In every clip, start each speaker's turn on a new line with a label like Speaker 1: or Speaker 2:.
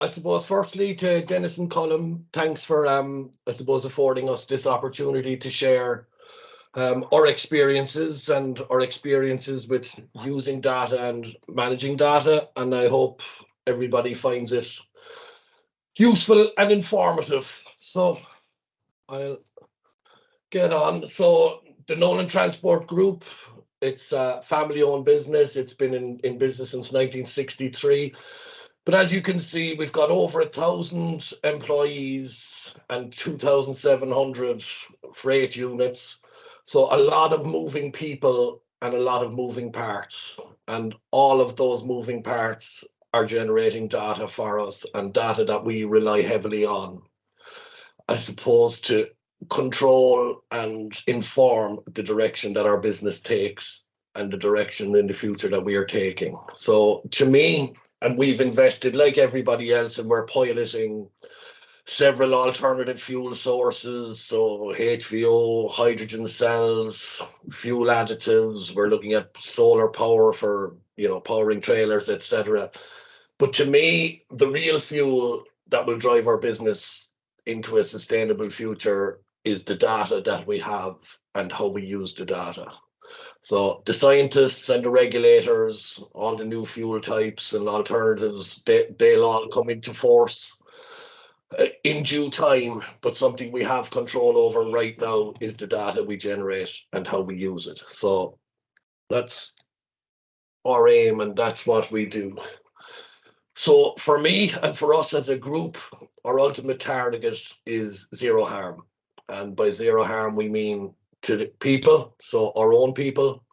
Speaker 1: I suppose firstly to Dennis and Colm, thanks for I suppose affording us this opportunity to share our experiences with using data and managing data, and I hope everybody finds it useful and informative. So I'll get on. So the Nolan Transport Group, it's a family-owned business. It's been in business since 1963. But as you can see, we've got over 1,000 employees and 2,700 freight units. So a lot of moving people and a lot of moving parts. And all of those moving parts are generating data for us, and data that we rely heavily on, I suppose, to control and inform the direction that our business takes and the direction in the future that we are taking. So to me, and we've invested like everybody else, and we're piloting several alternative fuel sources, so HVO, hydrogen cells, fuel additives. We're looking at solar power for, powering trailers, etc. But to me, the real fuel that will drive our business into a sustainable future is the data that we have and how we use the data. So the scientists and the regulators, all the new fuel types and alternatives, they'll all come into force in due time. But something we have control over right now is the data we generate and how we use it. So that's our aim, and that's what we do. So for me and for us as a group, our ultimate target is zero harm. And by zero harm, we mean to the people, so our own people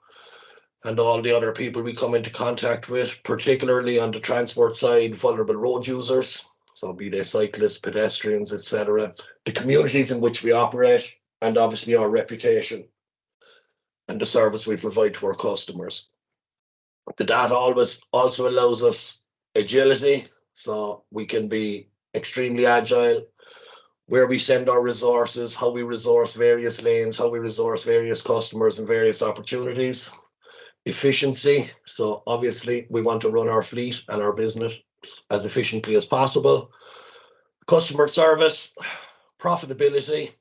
Speaker 1: and all the other people we come into contact with, particularly on the transport side, vulnerable road users, so be they cyclists, pedestrians, etc., the communities in which we operate, and obviously our reputation and the service we provide to our customers. The data always also allows us agility, so we can be extremely agile where we send our resources, how we resource various lanes, how we resource various customers and various opportunities. Efficiency, so obviously we want to run our fleet and our business as efficiently as possible. Customer service, profitability,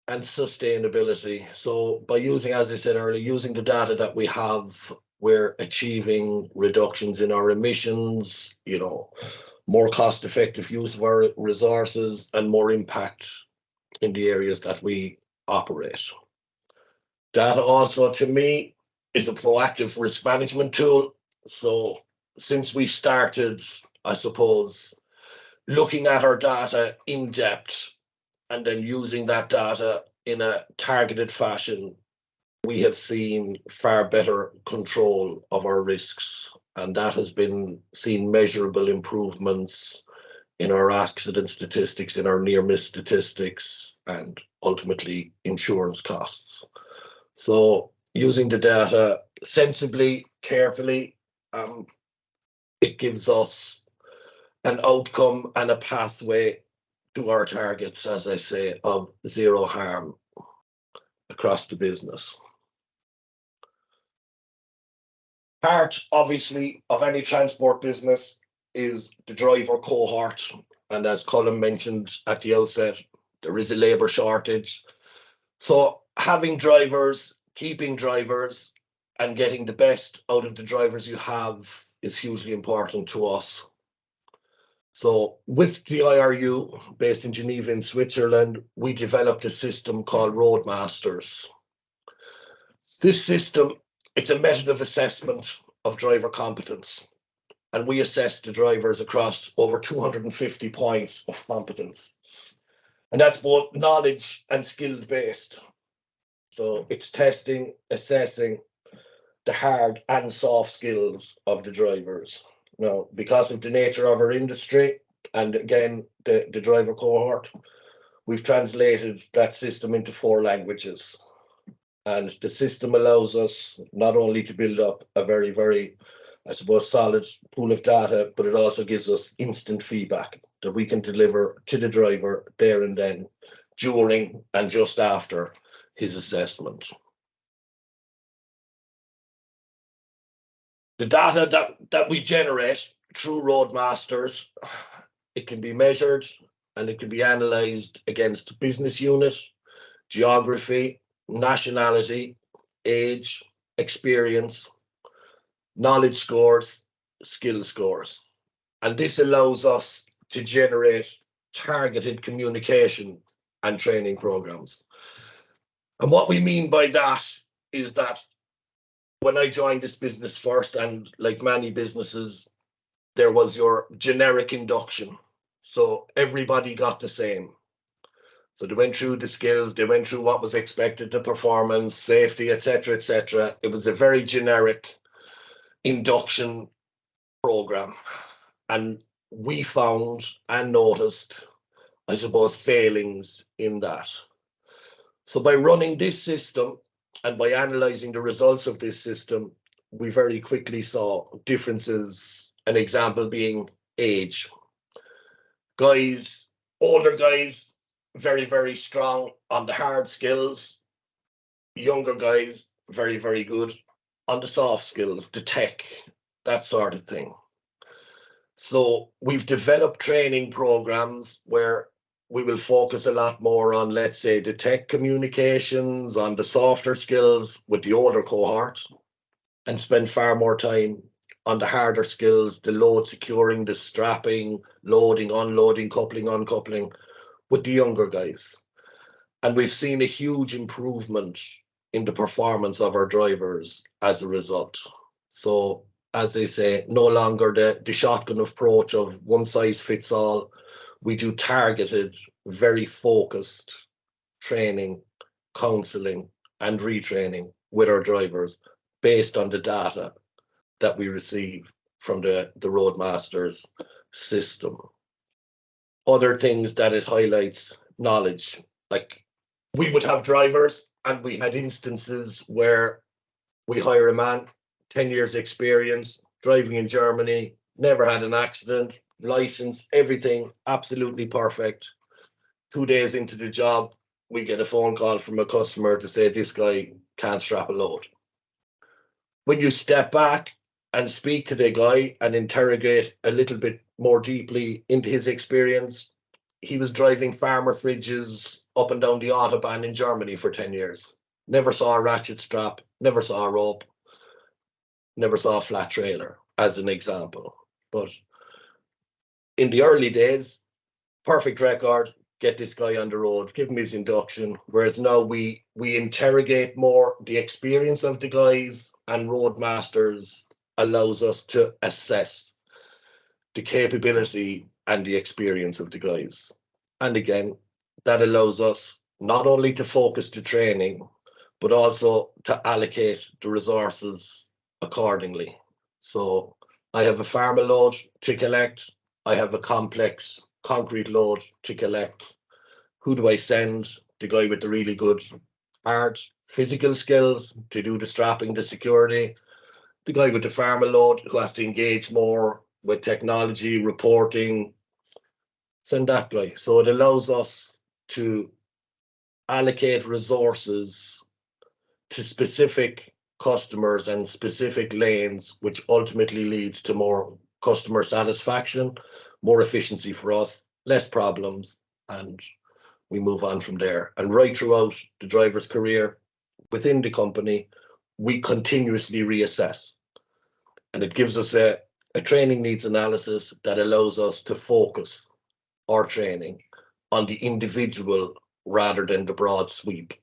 Speaker 1: and sustainability. So by using, as I said earlier, using the data that we have, we're achieving reductions in our emissions, more cost-effective use of our resources, and more impact in the areas that we operate. Data also, to me, is a proactive risk management tool. So since we started, I suppose, looking at our data in depth and then using that data in a targeted fashion, we have seen far better control of our risks, and that has been seen measurable improvements in our accident statistics, in our near-miss statistics, and ultimately insurance costs. So using the data sensibly, carefully, it gives us an outcome and a pathway to our targets, as I say, of zero harm across the business. Part, obviously, of any transport business is the driver cohort. And as Colm mentioned at the outset, there is a labour shortage. So having drivers, keeping drivers, and getting the best out of the drivers you have is hugely important to us. So with the IRU, based in Geneva in Switzerland, we developed a system called Roadmasters. This system, it's a method of assessment of driver competence, and we assess the drivers across over 250 points of competence, and that's both knowledge and skill based. So it's testing, assessing the hard and soft skills of the drivers. Now, because of the nature of our industry, and again, the driver cohort, we've translated that system into 4 languages. And the system allows us not only to build up a very, very, I suppose, solid pool of data, but it also gives us instant feedback that we can deliver to the driver there and then, during and just after his assessment. The data that we generate through Roadmasters, it can be measured and it can be analysed against business unit, geography, nationality, age, experience, knowledge scores, skill scores. And this allows us to generate targeted communication and training programs. And what we mean by that is that when I joined this business first, and like many businesses, there was your generic induction. So everybody got the same. So they went through the skills, they went through what was expected, the performance, safety, etc., etc. It was a very generic induction program. And we found and noticed, I suppose, failings in that. So by running this system and by analysing the results of this system, we very quickly saw differences, an example being age. Guys, older guys, very, very strong on the hard skills. Younger guys, very, very good on the soft skills, the tech, that sort of thing. So we've developed training programs where we will focus a lot more on, let's say, the tech communications, on the softer skills with the older cohort, and spend far more time on the harder skills, the load securing, the strapping, loading, unloading, coupling, uncoupling with the younger guys. And we've seen a huge improvement in the performance of our drivers as a result. So as they say, no longer the shotgun approach of one size fits all. We do targeted, very focused training, counselling, and retraining with our drivers based on the data that we receive from the Roadmasters system. Other things that it highlights: knowledge. Like, we would have drivers, and we had instances where we hire a man, 10 years experience, driving in Germany, never had an accident, license, everything absolutely perfect. 2 days into the job, we get a phone call from a customer to say this guy can't strap a load. When you step back and speak to the guy and interrogate a little bit more deeply into his experience, he was driving farmer fridges up and down the Autobahn in Germany for 10 years. Never saw a ratchet strap, never saw a rope, never saw a flat trailer, as an example. But in the early days, perfect record, get this guy on the road, give him his induction. Whereas now we interrogate more the experience of the guys, and Roadmasters allows us to assess the capability and the experience of the guys. And again, that allows us not only to focus the training, but also to allocate the resources accordingly. So I have a farmer load to collect. I have a complex concrete load to collect. Who do I send? The guy with the really good hard physical skills to do the strapping, the security. The guy with the farmer load who has to engage more with technology, reporting. Send that guy. So it allows us to allocate resources to specific customers and specific lanes, which ultimately leads to more customer satisfaction, more efficiency for us, less problems, and we move on from there. And right throughout the driver's career within the company, we continuously reassess. And it gives us a training needs analysis that allows us to focus our training on the individual rather than the broad sweep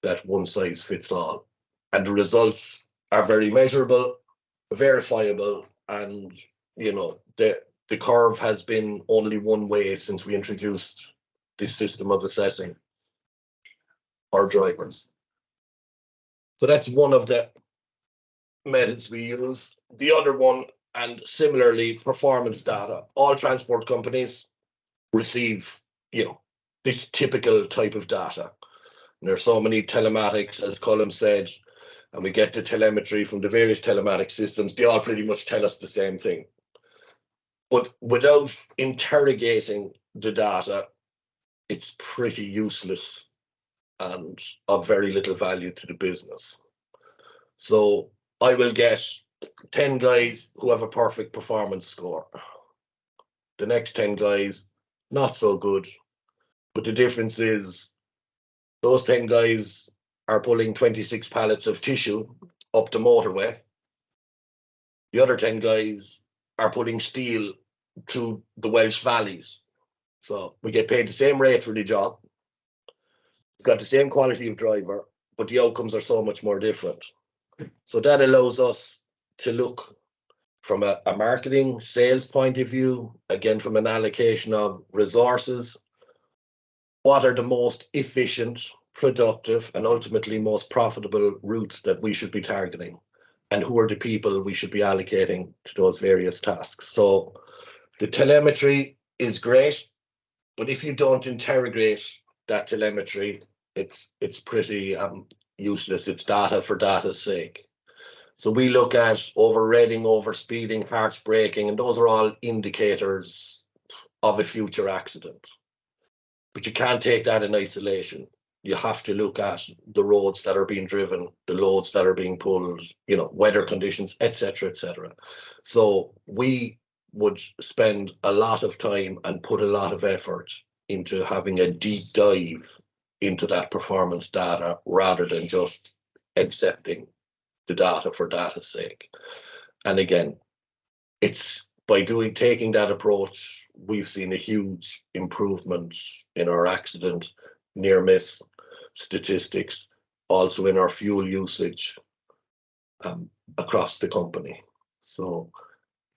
Speaker 1: that one size fits all. And the results are very measurable, verifiable, and the curve has been only one way since we introduced this system of assessing our drivers. So that's one of the methods we use. The other one, and similarly, performance data. All transport companies receive, this typical type of data. And there are so many telematics, as Colm said, and we get the telemetry from the various telematic systems. They all pretty much tell us the same thing. But without interrogating the data, it's pretty useless and of very little value to the business. So I will get 10 guys who have a perfect performance score. The next 10 guys, not so good. But the difference is those 10 guys are pulling 26 pallets of tissue up the motorway. The other 10 guys are pulling steel through the Welsh valleys. So we get paid the same rate for the job. It's got the same quality of driver, but the outcomes are so much more different. So that allows us to look from a marketing sales point of view, again, from an allocation of resources, what are the most efficient, productive, and ultimately most profitable routes that we should be targeting, and who are the people we should be allocating to those various tasks. So the telemetry is great, but if you don't interrogate that telemetry, it's pretty useless. It's data for data's sake. So we look at overrating, overspeeding, harsh braking, and those are all indicators of a future accident. But you can't take that in isolation. You have to look at the roads that are being driven, the loads that are being pulled, you know, weather conditions, etc., etc. So we would spend a lot of time and put a lot of effort into having a deep dive into that performance data rather than just accepting the data for data's sake. And again, it's by taking that approach, we've seen a huge improvement in our accident near miss statistics, also in our fuel usage across the company. So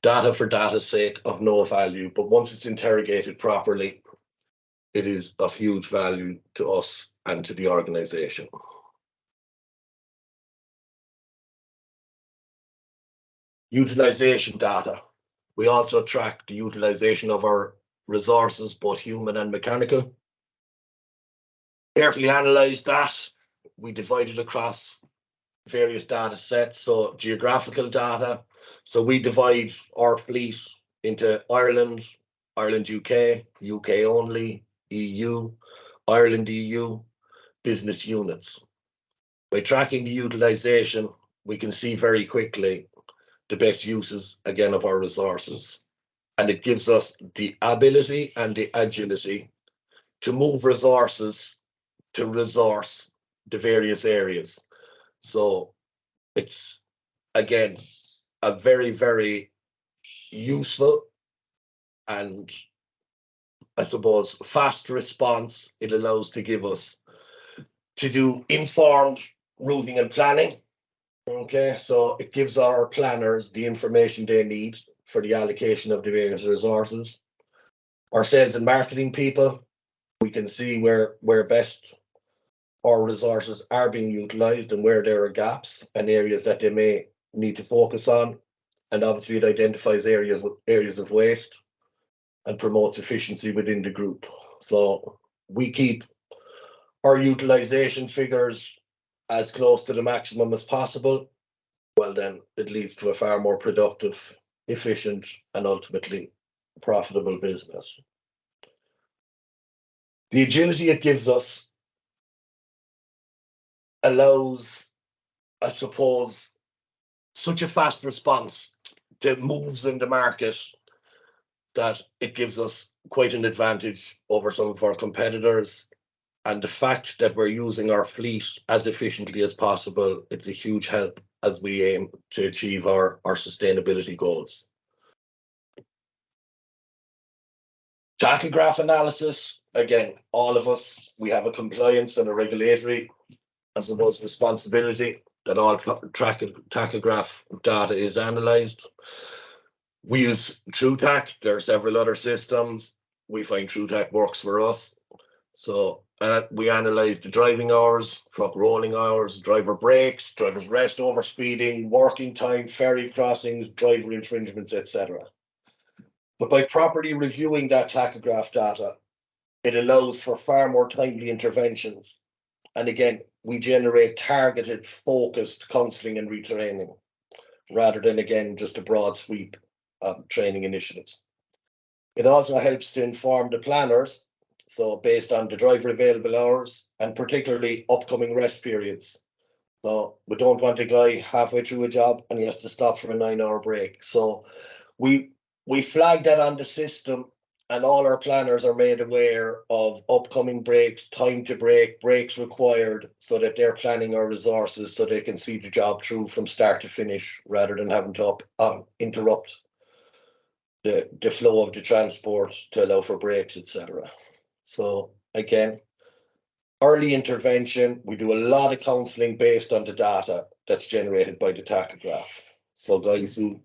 Speaker 1: data for data's sake of no value, but once it's interrogated properly, it is of huge value to us and to the organization. Utilization data. We also track the utilization of our resources, both human and mechanical. Carefully analyze that. We divide it across various data sets. So geographical data. So we divide our fleet into Ireland, Ireland, UK, UK only, EU, Ireland, EU, business units. By tracking the utilization, we can see very quickly the best uses, again, of our resources. And it gives us the ability and the agility to move resources to resource the various areas. So it's, again, a very, very useful and, I suppose, fast response it allows to give us to do informed routing and planning. Okay, so it gives our planners the information they need for the allocation of the various resources. Our sales and marketing people, we can see where best our resources are being utilized and where there are gaps and areas that they may need to focus on. And obviously it identifies areas of waste and promotes efficiency within the group. So we keep our utilization figures as close to the maximum as possible. Well, then it leads to a far more productive, efficient, and ultimately profitable business. The agility it gives us allows, I suppose, such a fast response to moves in the market that it gives us quite an advantage over some of our competitors. And the fact that we're using our fleet as efficiently as possible, it's a huge help as we aim to achieve our sustainability goals. Tachograph analysis, again, all of us, we have a compliance and a regulatory, I suppose, responsibility that all tachograph data is analysed. We use TrueTach. There are several other systems. We find TrueTach works for us. So we analyse the driving hours, truck rolling hours, driver breaks, driver's rest, overspeeding, working time, ferry crossings, driver infringements, etc. But by properly reviewing that tachograph data, it allows for far more timely interventions. And again, we generate targeted, focused counselling and retraining, rather than, again, just a broad sweep of training initiatives. It also helps to inform the planners, so based on the driver available hours and particularly upcoming rest periods. So we don't want a guy halfway through a job and he has to stop for a 9-hour break. So we flag that on the system, and all our planners are made aware of upcoming breaks, time to break, breaks required, so that they're planning our resources so they can see the job through from start to finish, rather than having to interrupt the flow of the transport to allow for breaks, etc. So again, early intervention, we do a lot of counselling based on the data that's generated by the tachograph. So guys who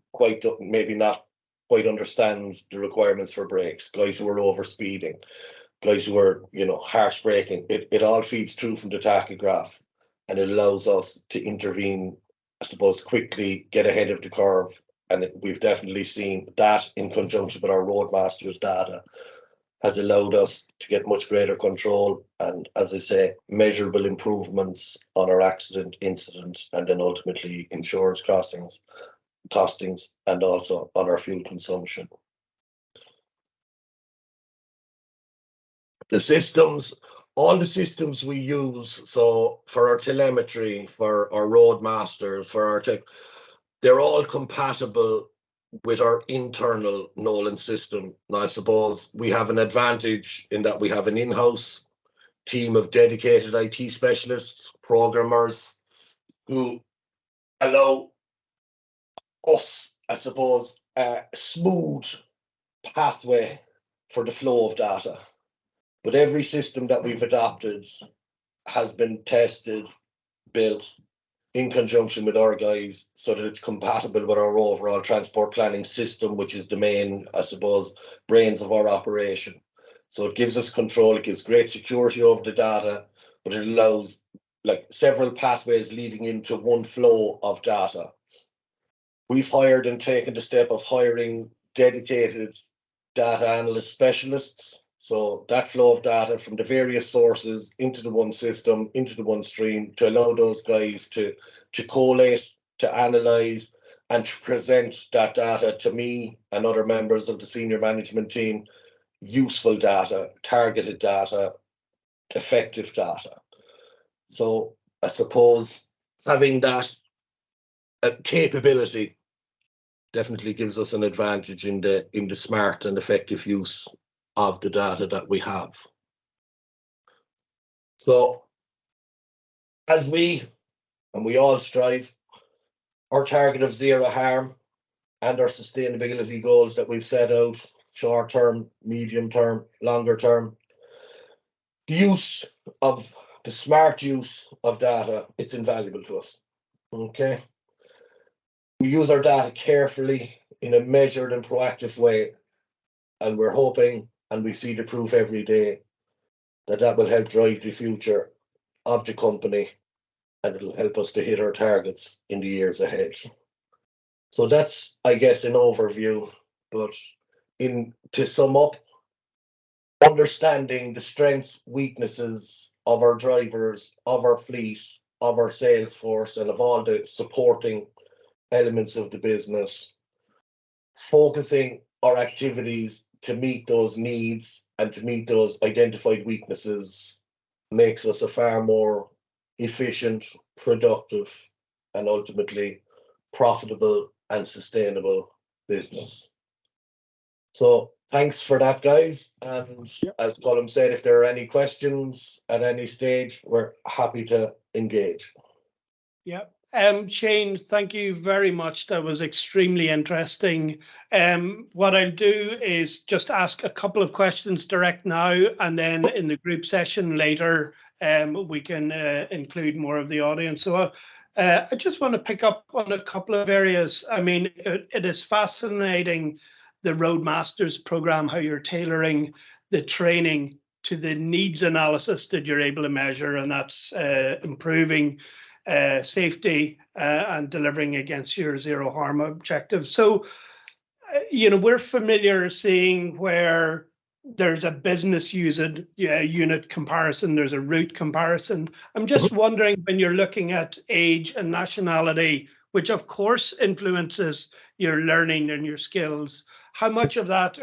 Speaker 1: maybe not quite understands the requirements for brakes, guys who are over speeding, guys who are, harsh braking, it all feeds through from the tachograph, and it allows us to intervene, I suppose, quickly, get ahead of the curve. And we've definitely seen that in conjunction with our Roadmasters data has allowed us to get much greater control and, as I say, measurable improvements on our accident incidents, and then ultimately insurance costings, and also on our fuel consumption. The systems, all the systems we use, so for our telemetry, for our Roadmasters, for our tech, they're all compatible with our internal Nolan system. Now, I suppose we have an advantage in that we have an in-house team of dedicated IT specialists, programmers, who allow us, I suppose, a smooth pathway for the flow of data. But every system that we've adopted has been tested, built in conjunction with our guys, so that it's compatible with our overall transport planning system, which is the main, I suppose, brains of our operation. So it gives us control, it gives great security over the data, but it allows several pathways leading into one flow of data. We've hired and taken the step of hiring dedicated data analyst specialists. So that flow of data from the various sources into the one system, into the one stream, to allow those guys to collate, to analyze, and to present that data to me and other members of the senior management team, useful data, targeted data, effective data. So I suppose having that capability definitely gives us an advantage in the smart and effective use of the data that we have. So as we all strive, our target of zero harm and our sustainability goals that we've set out, short term, medium term, longer term, the smart use of data, it's invaluable to us. Okay. We use our data carefully in a measured and proactive way, and we're hoping, and we see the proof every day, that will help drive the future of the company, and it'll help us to hit our targets in the years ahead. So that's, I guess, an overview. But to sum up, understanding the strengths, weaknesses of our drivers, of our fleet, of our sales force, and of all the supporting elements of the business, focusing our activities to meet those needs and to meet those identified weaknesses makes us a far more efficient, productive, and ultimately profitable and sustainable business. So thanks for that, guys. And as Colm said, if there are any questions at any stage, we're happy to engage.
Speaker 2: Yeah. Shane, thank you very much. That was extremely interesting. What I'll do is just ask a couple of questions direct now, and then in the group session later, we can include more of the audience. So I just want to pick up on a couple of areas. I mean, it is fascinating, the Roadmasters program, how you're tailoring the training to the needs analysis that you're able to measure, and that's improving safety and delivering against your zero harm objective. So, we're familiar seeing where there's a business unit comparison, there's a route comparison. I'm just wondering, when you're looking at age and nationality, which of course influences your learning and your skills, how much of that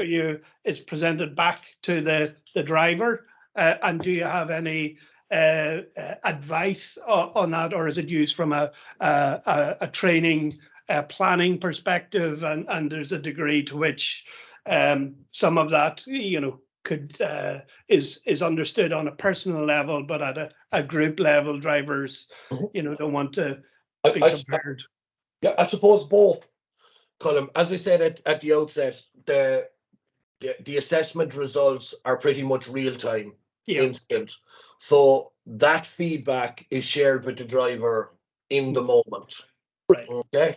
Speaker 2: is presented back to the driver? And do you have any advice on that, or is it used from a training planning perspective? And there's a degree to which some of that, could is understood on a personal level, but at a group level, drivers, don't want to be compared.
Speaker 1: Yeah, I suppose both, Colin. As I said at the outset, the assessment results are pretty much real time, instant. So that feedback is shared with the driver in the moment.
Speaker 2: Right.
Speaker 1: Okay.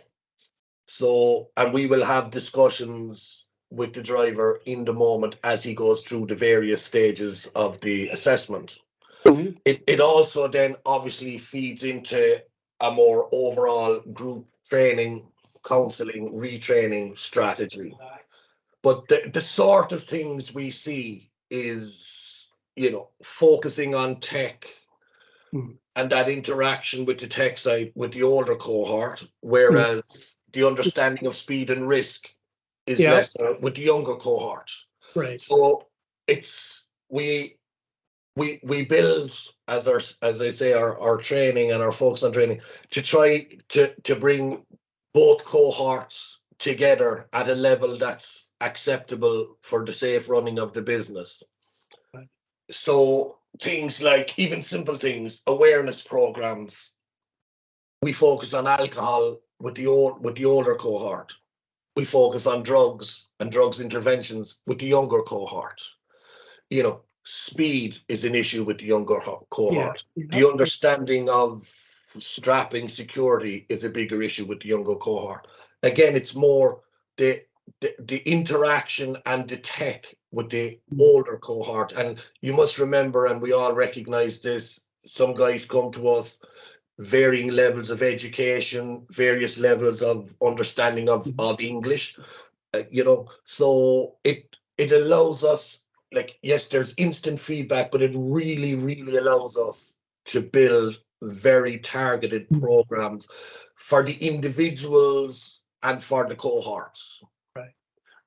Speaker 1: So, and we will have discussions with the driver in the moment as he goes through the various stages of the assessment.
Speaker 2: Mm-hmm.
Speaker 1: It also then obviously feeds into a more overall group training, counseling, retraining strategy. But the sort of things we see is, focusing on tech and that interaction with the tech side with the older cohort, whereas the understanding of speed and risk is lesser with the younger cohort.
Speaker 2: Right.
Speaker 1: So it's we build, as I say, our training and our focus on training to try to bring both cohorts together at a level that's acceptable for the safe running of the business.
Speaker 2: Right.
Speaker 1: So things like, even simple things, awareness programs. We focus on alcohol with the older cohort. We focus on drugs and drugs interventions with the younger cohort. Speed is an issue with the younger cohort. The understanding of strapping security is a bigger issue with the younger cohort. Again, it's more the interaction and the tech with the older cohort. And you must remember, and we all recognize this, some guys come to us varying levels of education, various levels of understanding of English, so it allows us, like, yes, there's instant feedback, but it really, really allows us to build very targeted programs for the individuals and for the cohorts.
Speaker 2: Right.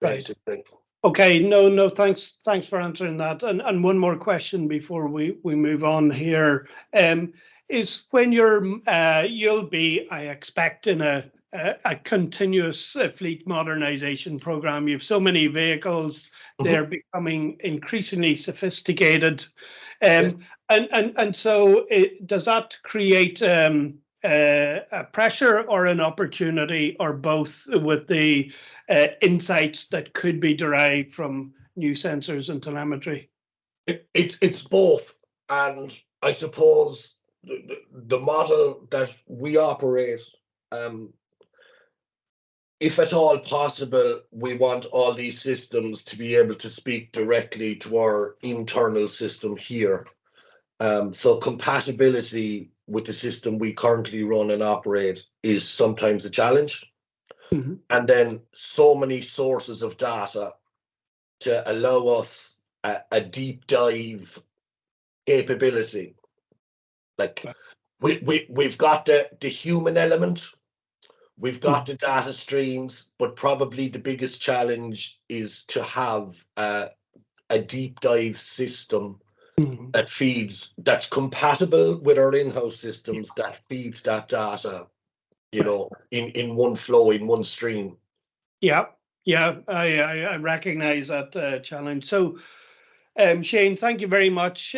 Speaker 1: Basically.
Speaker 2: Okay. No. Thanks for answering that. And one more question before we move on here. Is when you'll be, I expect, in a continuous fleet modernization program. You have so many vehicles; they're becoming increasingly sophisticated, and so does that create a pressure or an opportunity, or both, with the insights that could be derived from new sensors and telemetry?
Speaker 1: It's both, and I suppose the model that we operate, if at all possible, we want all these systems to be able to speak directly to our internal system here. So compatibility with the system we currently run and operate is sometimes a challenge. And then so many sources of data to allow us a deep dive capability. Like, we've got the human element, we've got the data streams, but probably the biggest challenge is to have a deep dive system that's compatible with our in-house systems, that feeds that data, in one flow, in one stream.
Speaker 2: I recognize that challenge. So, Shane, thank you very much.